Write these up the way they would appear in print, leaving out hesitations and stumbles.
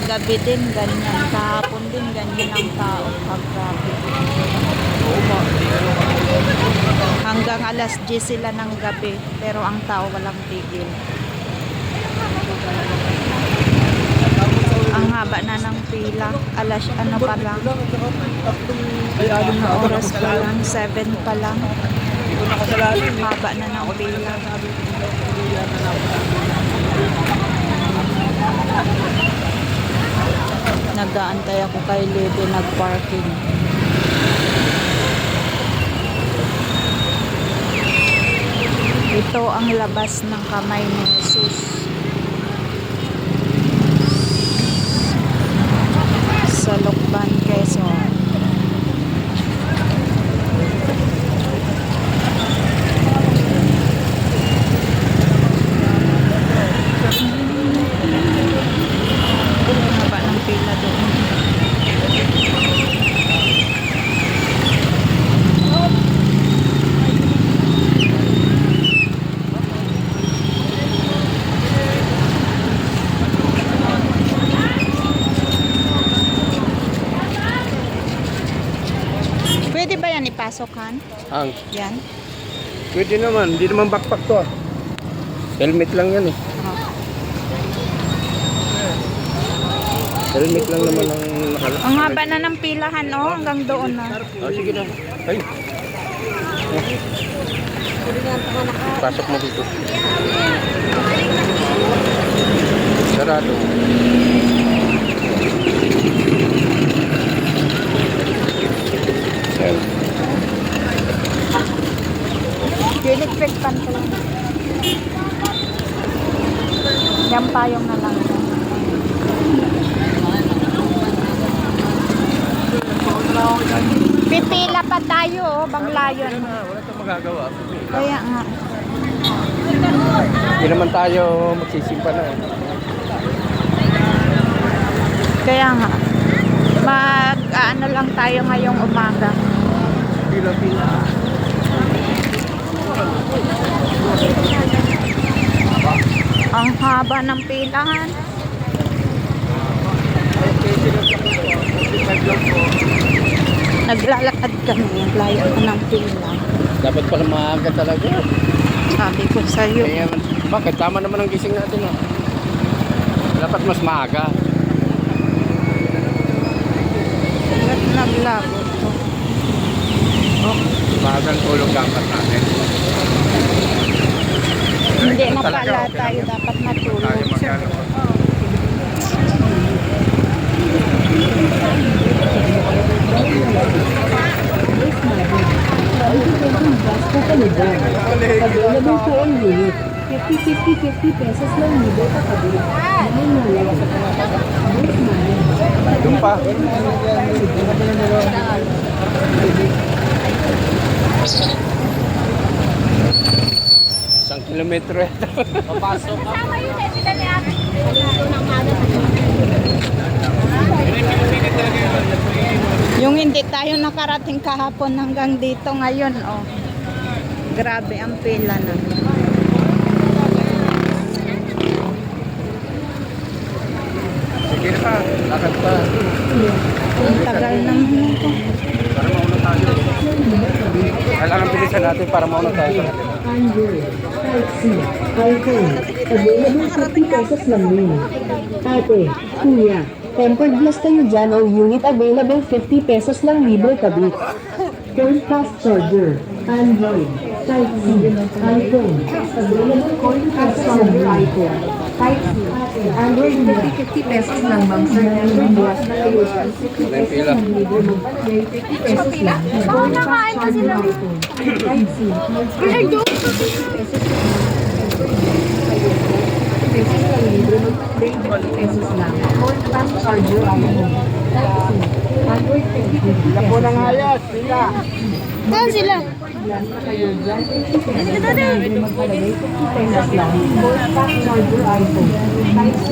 Kagabi din ganyan, kahapon din ganyan ang tao pag traffic. Hanggang alas 10 sila ng gabi, pero ang tao walang tigil. Ang haba na ng pila, alas ano pa lang, mga oras pa lang, 7 pa lang. Haba na ng pila. Nag-aantay ako kay Lede, nag-parking. Ito ang labas ng kamay ni Jesus sa Lukban, Quezon. Haba ng pila doon. Pwede ba yan ipasok, Han? Ang, Yan? pwede naman, hindi naman backpack to ah. Helmet lang yan eh. Oh. Helmet lang naman ang nakalak. Ang haba na ng pilahan, oh, hanggang doon na. Oh, sige na. Ay. Pasok mo dito. Sarado. Yan. Electric pan ko lang. Yan payong na lang. Pipila pa tayo, oh, Banglayon. Wala tayong magagawa. Kaya nga. Hindi naman tayo magsisimpa na. Kaya nga. Mag-ano lang tayo ngayong umaga. Pila-pila. Ang haba ng pilahan. Naglalakad kami, layo ko ng pila. Dapat pala maaga talaga. Sabi ko sa'yo. Kaya, bakit? Tama naman ang gising natin ah. Dapat mas maaga. Ba't naglago to? Oh, maagang tulog dapat natin. Hindi na Talaga, pala okay tayo lang. dapat matulog. Tayo magkano. Available po ang unit. 50 pesos lang libre pa kami. Naman malaya sa Doon pa. Isang kilometro eh. Papasok. Kasama yun eh, sila ni Ate. Ng mana. Yung hindi tayo nakarating kahapon hanggang dito ngayon, oh. Grabe ang pila na. Sige na pa. Lakad pa. Ang tagal naman ito. Para mauna tayo. Kailangan bilisan natin para mauna tayo. Android, Type C, iPhone. Available 50 pesos lang din. Ate, kuya, tempered glass kayo dyan o unit available 50 pesos lang libre kabit. Phone fast charger, Android, Type C, iPhone. Available coin fast charger iPhone. Type C, Android 50 pesos lang ma'am sir. Tempered glass na kayo dyan. 50 pesos lang libre mag-upgrade. 50 pesos lang. Coin fast charger iPhone. Type C, iPhone. 50 pesos lang. Pesos lang libre mag-upgrade. 50 pesos lang. Coin fast charger iPhone. Type C, Android 50 pesos lang. Saan sila? Glass na kayo dyan, 50 pesos lang libre magpalagay, 50 pesos lang. Gold pack charger iPhone. Type C.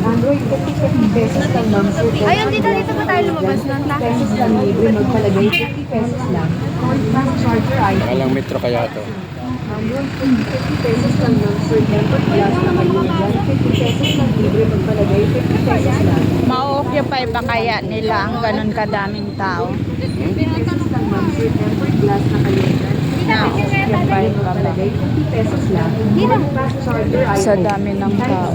Android 50 pesos lang ma'am sir. Ayun, dito pa tayo lumabas nun, ta? 50 pesos lang libre magpalagay, 50 pesos lang. Gold pack charger iPhone. Ilang metro kaya to? Android 50 pesos lang ma'am sir. Tempered glass na kayo dyan. 50 pesos lang libre magpalagay. 50 pesos lang. Ma-occupy pa kaya nila ang ganun kadaming tao? 50 pesos lang ma'am sir. Tempered glass na kayo dyan. Na-occupy pa ba? Magpalagay 50 pesos lang. More fast charger Sa iPhone. dami ng tao.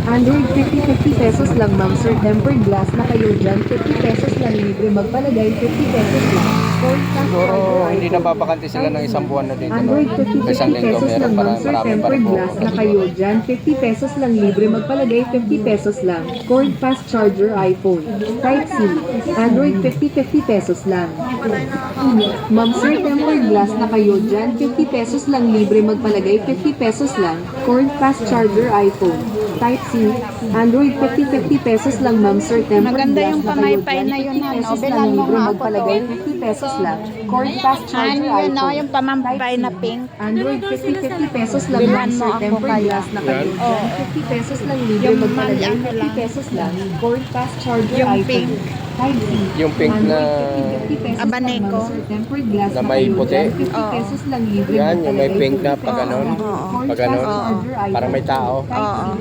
Android 50 pesos lang ma'am sir. Tempered glass na kayo dyan. 50 pesos lang libre magpalagay. 50 pesos lang. More fast Siguro charger hindi iPhone. nababakanti sila ng isang buwan na dito. No? Android 50 Isang linggo pesos meron lang para ma'am sir. marami pa Tempered rin po. glass na kayo dyan. 50 pesos lang libre magpalagay. 50 pesos lang. Cord fast charger iPhone. Type C. Android 50 pesos lang. Ma'am sir, tempered glass na kayo dyan. 50 pesos lang libre magpalagay. 50 pesos lang. Cord fast charger iPhone. Type C. Android 50 pesos lang ma'am sir. Tempered Maganda glass yung na kayo pamaypay dyan. na yun, 50 ano. pesos Bilan lang mo libre nga ako magpalagay. to. 50 pesos lang. Cord fast charger Ano yun, no? iPhone. Yung pamampay na pink. Android 50 pesos lang Bilan ma'am mo sir. ako Tempered kaya. glass na kayo Yan. dyan. 50 pesos lang libre Yung magpalagay. ano lang. 50 pesos lang. Cord fast charger Yung iPhone. pink. Type C. Yung pink na Android 50 pesos Abaneko. lang, ma'am, sir. Tempered glass na may kayo puti. dyan. 50 Oo. pesos lang libre Yan, yung may magpalagay. pink na 50 pag ganon. pesos lang. Cord Pag ganon. fast charger iPhone. Parang may tao. Type C. Oo.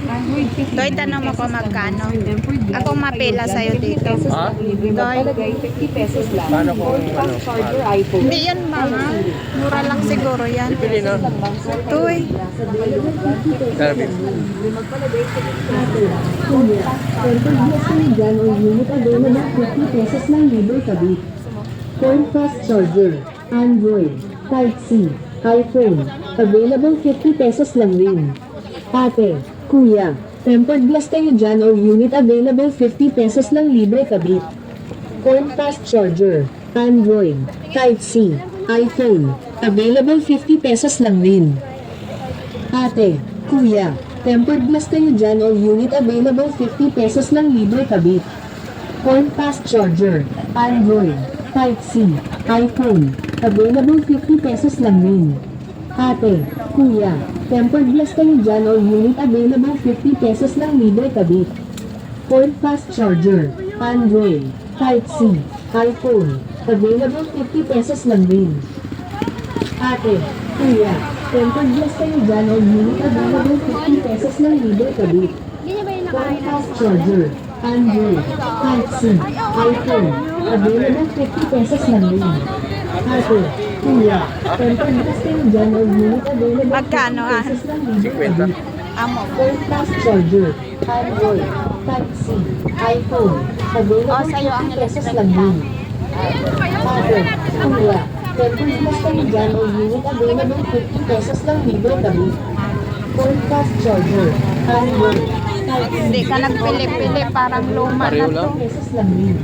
Android 50 Doy, tanong mo ko pesos lang, magkano. ma'am, sir. Tempered glass Akong na mapila kayo dyan. sa'yo 50 dito. pesos Ha? lang libre Doy. magpalagay. 50 pesos lang. Paano kung Cord fast ano, charger iPhone. Hindi yan, mga. Mura lang siguro yan. Pili na. Tuy. Sabi. Tempered glass kayo dyan o unit available 50 pesos lang libre kabit. Cord fast charger, Android, Type C, iPhone, available 50 pesos lang rin. Ate, kuya, tempered glass kayo dyan o unit available 50 pesos lang libre kabit. Cord fast charger, Android, Type C, iPhone, available 50 pesos lang rin. Ate, kuya, tempered glass kayo dyan o unit available 50 pesos lang libre kabit. Cord fast charger, Android, Type C, iPhone, available 50 pesos lang rin. Ate, kuya, tempered glass kayo dyan o unit available 50 pesos lang libre kabit. Cord fast charger, Android, Type C, iPhone, available 50 pesos lang rin. Ate, kuya, tempered glass kayo dyan o unit available 50 pesos lang libre kabit. Ganyan ba yung Cord nakain fast charger, Android, Type C, iPhone, available 50 pesos lang rin. Ate, kuya, tempered glass kayo dyan o unit available 50 Magkano, ah? pesos lang libre 50. kabit. Amo. Cord fast charger, Android, Type C, iPhone, available sa'yo ang 50 pesos lang din. Ate, kuya, tempered glass kayo dyan o unit available 50 pesos lang libre kabit. Cord fast charger, Android, Type C, Hindi ka nagpili-pili. Parang luma na Pareho to. lang. 50 pesos lang din.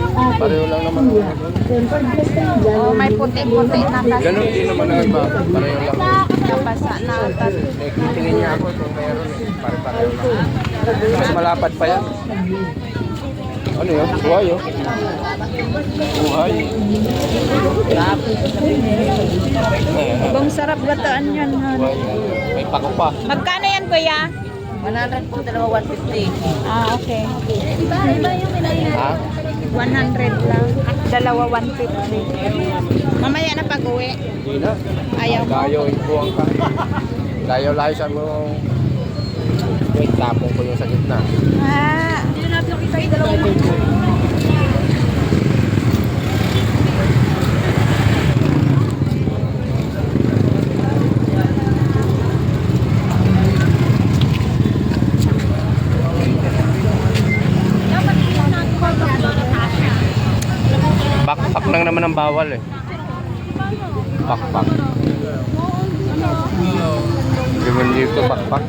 Ate, Pareho lang naman. kuya, tempered glass kayo dyan Oh, o may unit puti-puti na kasi. Ganon din naman ang iba. Pareho lang. Nabasa na ata. Tingin niya ako kung meron eh. Pareho lang. Mas malapad pa yan. Ano yun? Buhay oh. Buhay. Bang sarap gataan yan. Han. Buhay. May pako pa. Magkano yan, kuya? 100 po, dalawa 150. Ah, okay. Iba yung pinay Ha? 100 lang. Dalawa 150. Mamaya na pag-uwi. Hindi na. Ayaw mo. Layo, ibuang ka. Layo sa mo. Wait, tapong ko yung sa gitna. Ah. Hindi na natin kita yung dalawang Backpack lang naman ang bawal eh. Backpack. Hindi mo dito backpack.